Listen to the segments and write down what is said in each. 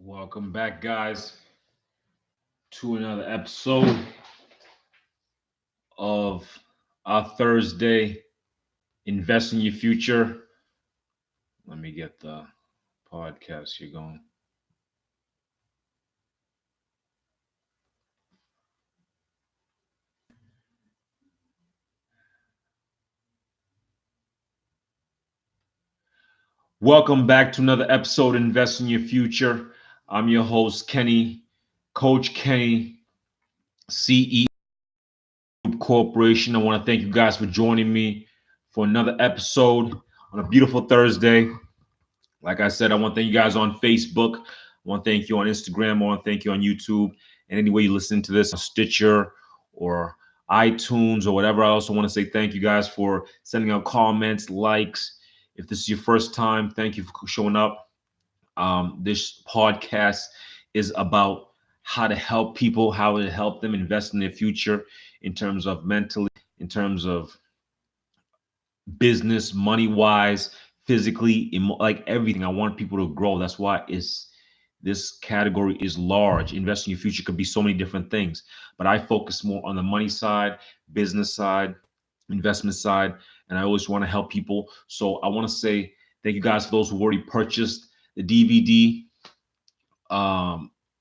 Welcome back, guys, to another episode of our Thursday Invest in Your Future. Let me get the podcast here going. Welcome back to another episode of Invest in Your Future. I'm your host, Kenny, Coach Kenny, CEO Corporation. I want to thank you guys for joining me for another episode on a beautiful Thursday. Like I said, I want to thank you guys on Facebook. I want to thank you on Instagram. I want to thank you on YouTube. And any way you listen to this on Stitcher or iTunes or whatever. I also want to say thank you guys for sending out comments, likes. If this is your first time, thank you for showing up. This podcast is about how to help people, how to help them invest in their future in terms of mentally, in terms of business, money wise, physically, like everything. I want people to grow. That's why this category is large. Investing in your future could be so many different things, but I focus more on the money side, business side, investment side, and I always want to help people. So I want to say thank you guys for those who already purchased the DVD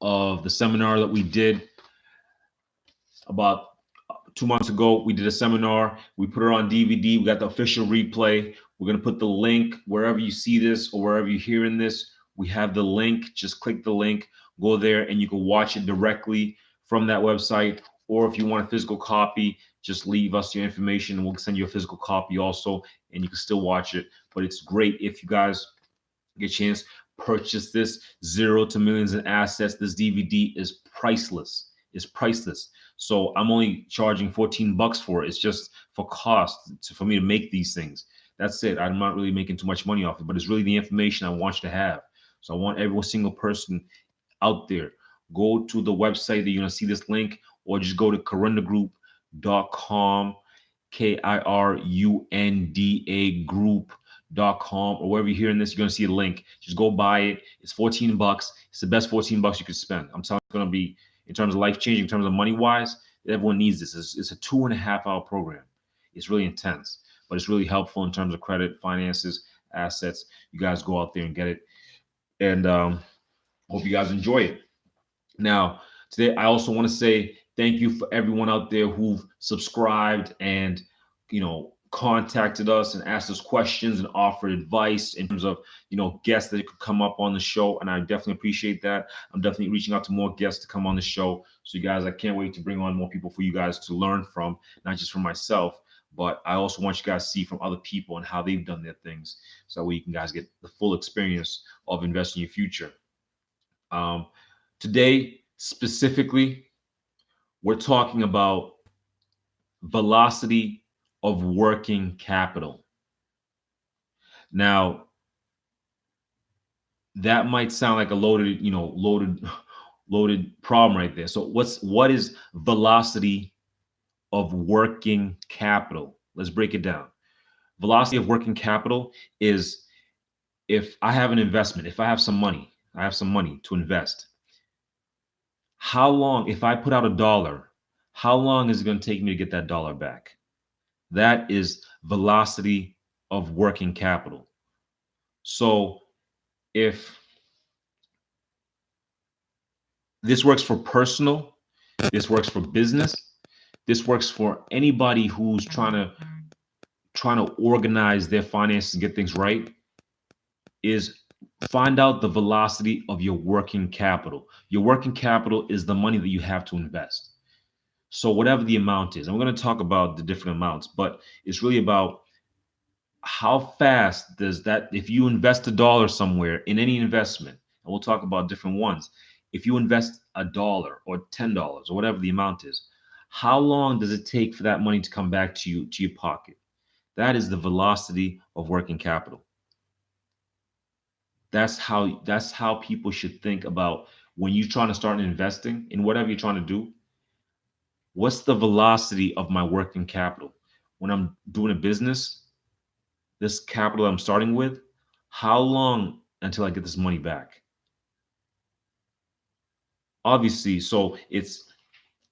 of the seminar that we did about 2 months ago. We did a seminar. We put it on DVD. We got the official replay. We're going to put the link wherever you see this or wherever you're hearing this. We have the link. Just click the link, go there, and you can watch it directly from that website. Or if you want a physical copy, just leave us your information and we'll send you a physical copy also, and you can still watch it. But it's great if you guys get a chance, purchase this. Zero to Millions in Assets. This DVD is priceless. It's priceless. So I'm only charging $14 for it. It's just for cost for me to make these things. That's it. I'm not really making too much money off it, but it's really the information I want you to have. So I want every single person out there, go to the website that you're going to see this link, or just go to kirundagroup.com, KIRUNDA group.com, or wherever you're hearing this, you're going to see a link. Just go buy it. It's $14. It's the best $14 you could spend. I'm telling you, it's going to be, in terms of life changing, in terms of money wise, everyone needs this. It's a 2.5 hour program. It's really intense, but it's really helpful in terms of credit, finances, assets. You guys go out there and get it. And hope you guys enjoy it. Now, today, I also want to say thank you for everyone out there who've subscribed and, contacted us and asked us questions and offered advice in terms of, guests that could come up on the show. And I definitely appreciate that. I'm definitely reaching out to more guests to come on the show. So you guys, I can't wait to bring on more people for you guys to learn from, not just from myself, but I also want you guys to see from other people and how they've done their things. So that way you can guys get the full experience of investing in your future. Today, specifically, we're talking about velocity of working capital. Now, that might sound like a loaded problem right there. So what is velocity of working capital? Let's break it down. Velocity of working capital is, if I have an investment, if I have some money to invest, how long, if I put out $1, how long is it going to take me to get that dollar back? That is velocity of working capital. So if this works for personal, this works for business, this works for anybody who's trying to organize their finances and get things right, is find out the velocity of your working capital. Your working capital is the money that you have to invest. So whatever the amount is, and we're going to talk about the different amounts, but it's really about how fast does that, if you invest $1 somewhere in any investment, and we'll talk about different ones, if you invest $1 or $10 or whatever the amount is, how long does it take for that money to come back to you, to your pocket? That is the velocity of working capital. That's how people should think about when you're trying to start investing in whatever you're trying to do. What's the velocity of my working capital? When I'm doing a business, this capital I'm starting with, how long until I get this money back? Obviously, so it's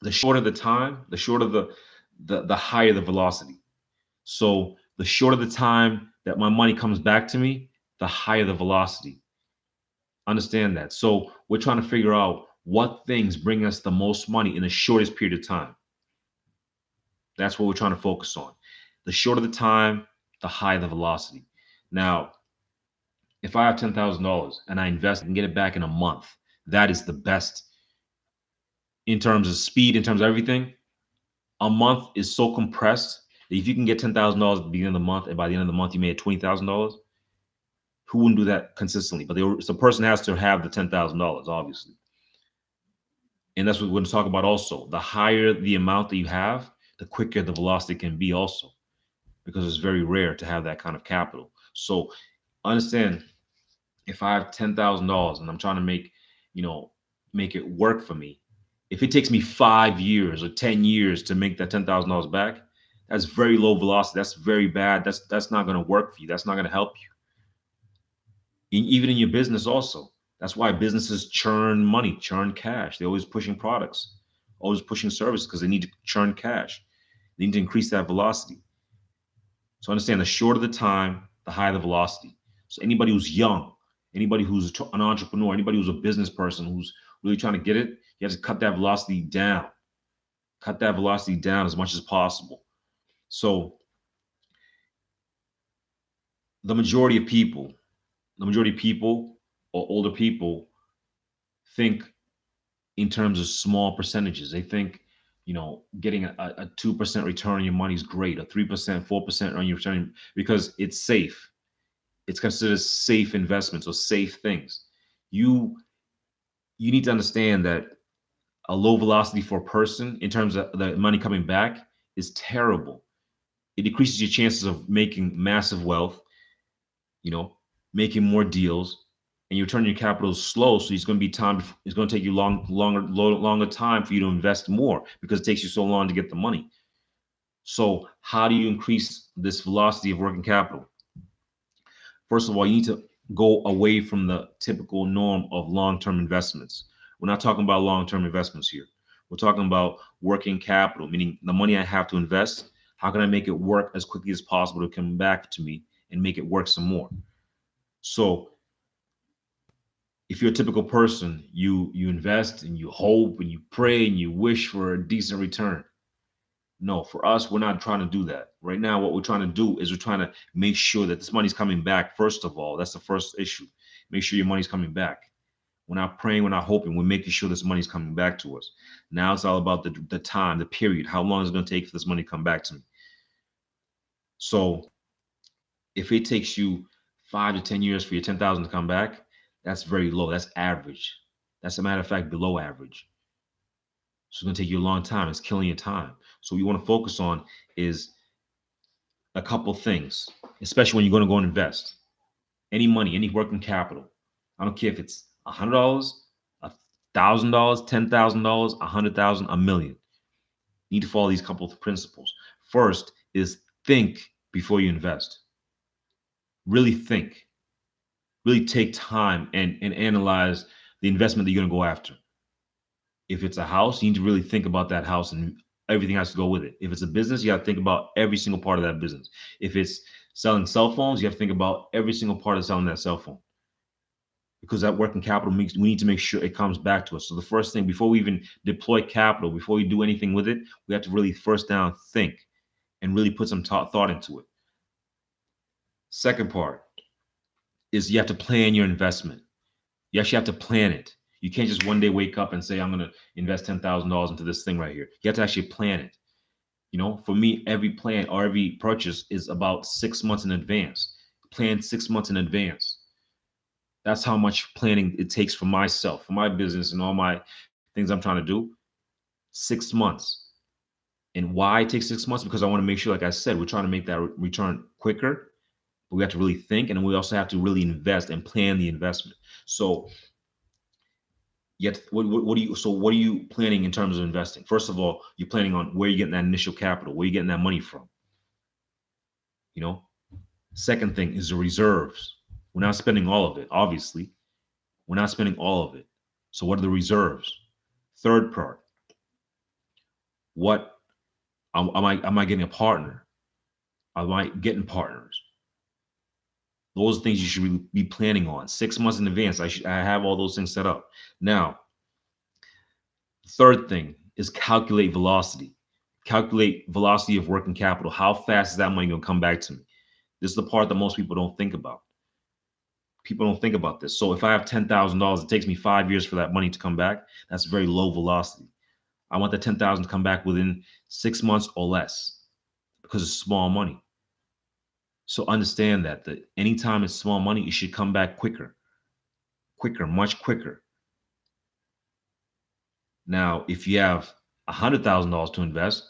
the shorter the time, the shorter the higher the velocity. So the shorter the time that my money comes back to me, the higher the velocity. Understand that. So we're trying to figure out what things bring us the most money in the shortest period of time. That's what we're trying to focus on. The shorter the time, the higher the velocity. Now, if I have $10,000 and I invest and get it back in a month, that is the best in terms of speed, in terms of everything. A month is so compressed that if you can get $10,000 at the beginning of the month and by the end of the month you made $20,000, who wouldn't do that consistently? But the person has to have the $10,000, obviously. And that's what we're going to talk about also. The higher the amount that you have, the quicker the velocity can be also, because it's very rare to have that kind of capital. So understand, if I have $10,000 and I'm trying to make it work for me, if it takes me 5 years or 10 years to make that $10,000 back, that's very low velocity. That's very bad. That's not going to work for you. That's not going to help you. Even in your business also. That's why businesses churn money, churn cash. They're always pushing products, always pushing services, because they need to churn cash. They need to increase that velocity. So understand, the shorter the time, the higher the velocity. So anybody who's young, anybody who's an entrepreneur, anybody who's a business person who's really trying to get it, you have to cut that velocity down. Cut that velocity down as much as possible. So the majority of people or older people think in terms of small percentages. They think, getting a 2% return on your money is great, a 3%, 4% on your return, because it's safe. It's considered safe investments or safe things. You need to understand that a low velocity for a person in terms of the money coming back is terrible. It decreases your chances of making massive wealth, making more deals, and your return on your capital is slow. So it's going to take you longer time for you to invest more, because it takes you so long to get the money. So how do you increase this velocity of working capital? First of all, you need to go away from the typical norm of long-term investments. We're not talking about long-term investments here. We're talking about working capital, meaning the money I have to invest, how can I make it work as quickly as possible to come back to me and make it work some more? So if you're a typical person, you invest and you hope and you pray and you wish for a decent return. No, for us, we're not trying to do that. Right now, what we're trying to do is we're trying to make sure that this money's coming back. First of all, that's the first issue. Make sure your money's coming back. We're not praying, we're not hoping, we're making sure this money's coming back to us. Now it's all about the time, the period. How long is it going to take for this money to come back to me? So if it takes you 5 to 10 years for your 10,000 to come back, that's very low. That's average. That's, a matter of fact, below average. So it's going to take you a long time. It's killing your time. So what you want to focus on is a couple things, especially when you're going to go and invest. Any money, any working capital. I don't care if it's $100, $1,000, $10,000, $100,000, $1 million. You need to follow these couple of principles. First is think before you invest. Really think. Really take time and analyze the investment that you're going to go after. If it's a house, you need to really think about that house and everything has to go with it. If it's a business, you got to think about every single part of that business. If it's selling cell phones, you have to think about every single part of selling that cell phone. Because that working capital we need to make sure it comes back to us. So the first thing, before we even deploy capital, before we do anything with it, we have to really first down think and really put some thought into it. Second part is you have to plan your investment. You actually have to plan it. You can't just one day wake up and say, I'm going to invest $10,000 into this thing right here. You have to actually plan it. For me, every plan or every purchase is about 6 months in advance. Plan 6 months in advance. That's how much planning it takes for myself, for my business and all my things I'm trying to do. 6 months. And why it takes 6 months? Because I want to make sure, like I said, we're trying to make that return quicker. But we have to really think, and we also have to really invest and plan the investment. So what are you planning in terms of investing? First of all, you're planning on where you're getting that initial capital, where you're getting that money from. Second thing is the reserves. We're not spending all of it, obviously. We're not spending all of it. So what are the reserves? Third part, what am I getting a partner? Am I getting partners? Those are things you should be planning on 6 months in advance. I have all those things set up. Now, the third thing is calculate velocity. Calculate velocity of working capital. How fast is that money going to come back to me? This is the part that most people don't think about. People don't think about this. So if I have $10,000, it takes me 5 years for that money to come back. That's very low velocity. I want the 10,000 to come back within 6 months or less because it's small money. So understand that anytime it's small money, it should come back quicker, much quicker. Now, if you have $100,000 to invest,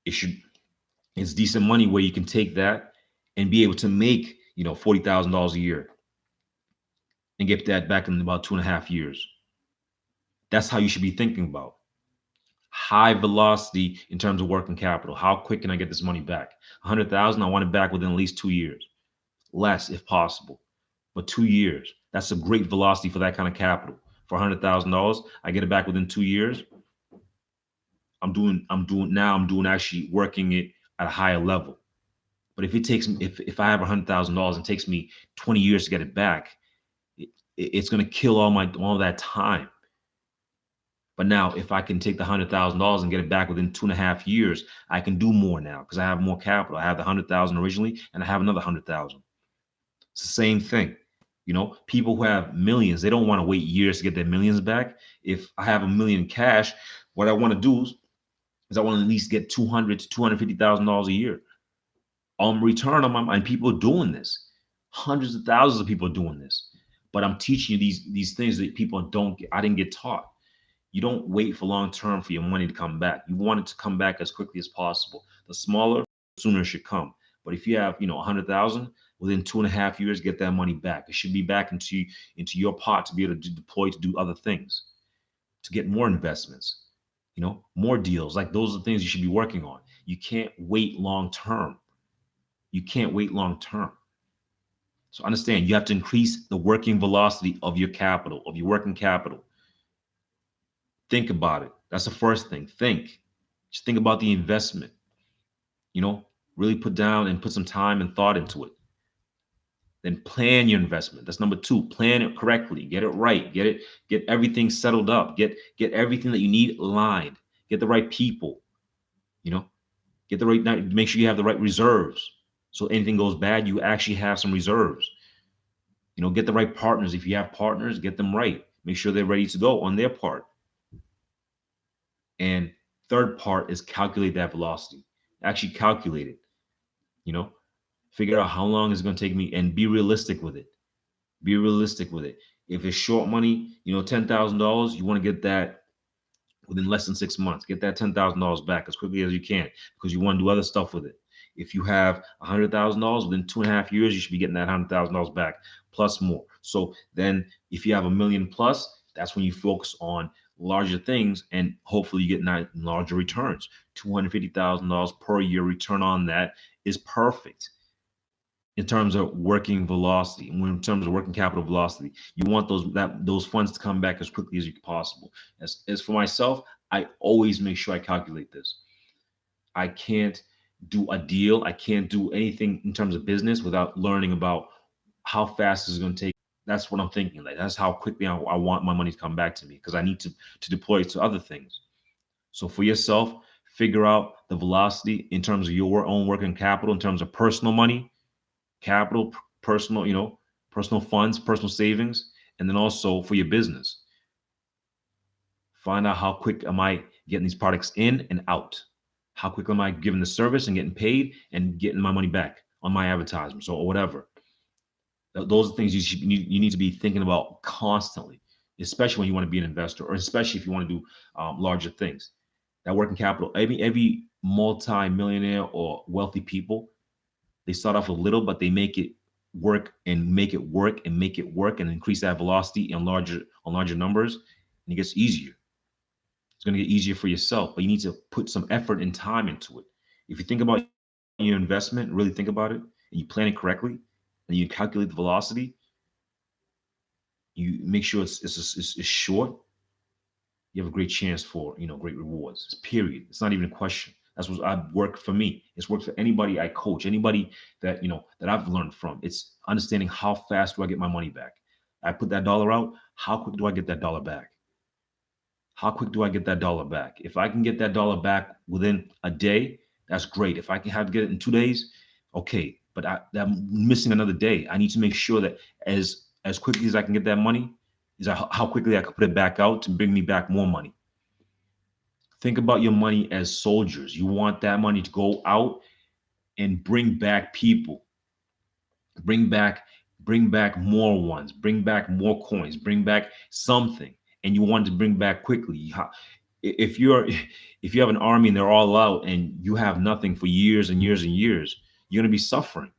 it's decent money where you can take that and be able to make, $40,000 a year and get that back in about 2.5 years. That's how you should be thinking about high velocity in terms of working capital. How quick can I get this money back? 100,000, I want it back within at least 2 years, less if possible, but 2 years. That's a great velocity for that kind of capital. For $100,000, I get it back within 2 years. I'm doing actually working it at a higher level. But if it takes me, if I have $100,000 and it takes me 20 years to get it back, it's going to kill all that time. But now, if I can take the $100,000 and get it back within 2.5 years, I can do more now because I have more capital. I have the 100,000 originally, and I have another 100,000. It's the same thing. People who have millions, they don't want to wait years to get their millions back. If I have $1 million in cash, what I want to do is I want to at least get $200,000 to $250,000 a year return on my mind. People are doing this. Hundreds of thousands of people are doing this. But I'm teaching you these things that people I didn't get taught. You don't wait for long term for your money to come back. You want it to come back as quickly as possible. The smaller, the sooner it should come. But if you have, 100,000, within 2.5 years, get that money back. It should be back into your pot to be able to deploy to do other things, to get more investments, more deals. Like those are the things you should be working on. You can't wait long term. You can't wait long term. So understand, you have to increase the working velocity of your capital, of your working capital. Think about it. That's the first thing. Just think about the investment. Really put down and put some time and thought into it. Then plan your investment. That's number 2. Plan it correctly. Get it right. Get everything settled up. Get everything that you need aligned. Get the right people. Get the right. Make sure you have the right reserves. So anything goes bad, you actually have some reserves. Get the right partners. If you have partners, get them right. Make sure they're ready to go on their part. And third part is calculate that velocity. Actually calculate it. Figure out how long it's going to take me and be realistic with it. Be realistic with it. If it's short money, $10,000, you want to get that within less than 6 months. Get that $10,000 back as quickly as you can because you want to do other stuff with it. If you have $100,000 within 2.5 years, you should be getting that $100,000 back plus more. So then if you have $1 million plus, that's when you focus on larger things and hopefully you get larger returns. $250,000 per year return on that is perfect. In terms of working velocity, in terms of working capital velocity, you want those funds to come back as quickly as possible. As for myself, I always make sure I calculate this. I can't do a deal. I can't do anything in terms of business without learning about how fast it's going to take. That's what I'm thinking. Like that's how quickly I want my money to come back to me because I need to deploy it to other things. So for yourself, figure out the velocity in terms of your own working capital, in terms of personal money, capital, personal, personal funds, personal savings, and then also for your business. Find out how quick am I getting these products in and out. How quick am I giving the service and getting paid and getting my money back on my advertisements or whatever. Those are things you need to be thinking about constantly, especially when you want to be an investor or especially if you want to do larger things. That working capital, every multi-millionaire or wealthy people, they start off with little, but they make it work and make it work and make it work and increase that velocity on larger numbers, and it gets easier. It's going to get easier for yourself, but you need to put some effort and time into it. If you think about your investment, really think about it, and you plan it correctly, and you calculate the velocity, you make sure it's short, you have a great chance for, great rewards. It's period. It's not even a question. That's what I worked for me. It's worked for anybody I coach, anybody that, that I've learned from. It's understanding how fast do I get my money back. I put that dollar out. How quick do I get that dollar back? How quick do I get that dollar back? If I can get that dollar back within a day, that's great. If I can have to get it in 2 days, okay. But I'm missing another day. I need to make sure that as quickly as I can get that money, is how quickly I can put it back out to bring me back more money. Think about your money as soldiers. You want that money to go out and bring back people, bring back more ones, bring back more coins, bring back something, and you want to bring back quickly. If you have an army and they're all out and you have nothing for years and years and years, you're going to be suffering.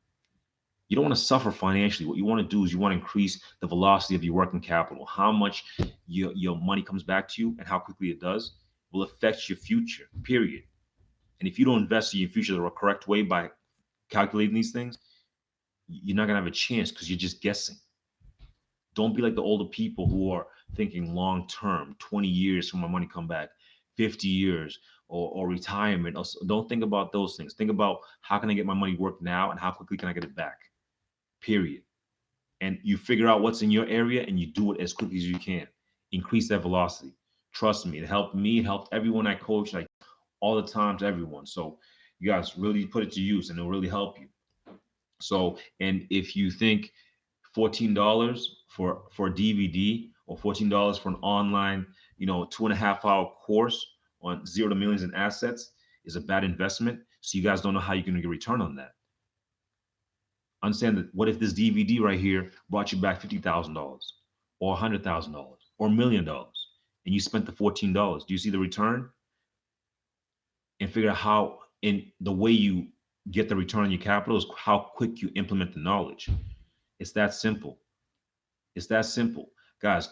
You don't want to suffer financially. What you want to do is you want to increase the velocity of your working capital. How much your money comes back to you and how quickly it does will affect your future, period. And if you don't invest in your future the correct way by calculating these things, you're not going to have a chance because you're just guessing. Don't be like the older people who are thinking long term, 20 years for my money come back, 50 years or retirement. Don't think about those things. Think about how can I get my money work now and how quickly can I get it back, period. And you figure out what's in your area and you do it as quickly as you can. Increase that velocity. Trust me, it helped me, it helped everyone I coach, like all the time to everyone. So you guys really put it to use and it'll really help you. So, and if you think $14 for a DVD or $14 for an online, 2.5 hour course on 0 to millions in assets is a bad investment. So you guys don't know how you're going to get return on that. Understand that what if this DVD right here brought you back $50,000 or $100,000 or $1,000,000 and you spent the $14? Do you see the return? And figure out how, in the way you get the return on your capital is how quick you implement the knowledge. It's that simple. It's that simple. Guys,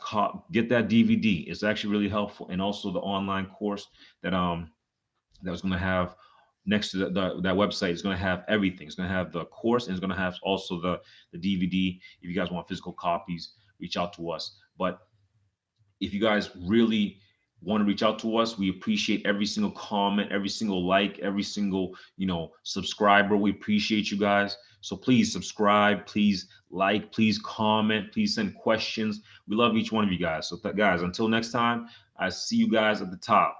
get that DVD. It's actually really helpful. And also the online course that was going to have next to that website is going to have everything. It's going to have the course and it's going to have also the DVD. If you guys want physical copies, reach out to us. But if you guys really want to reach out to us, we appreciate every single comment, every single like, every single, subscriber. We appreciate you guys. So please subscribe, please like, please comment, please send questions. We love each one of you guys. So guys, until next time, I see you guys at the top.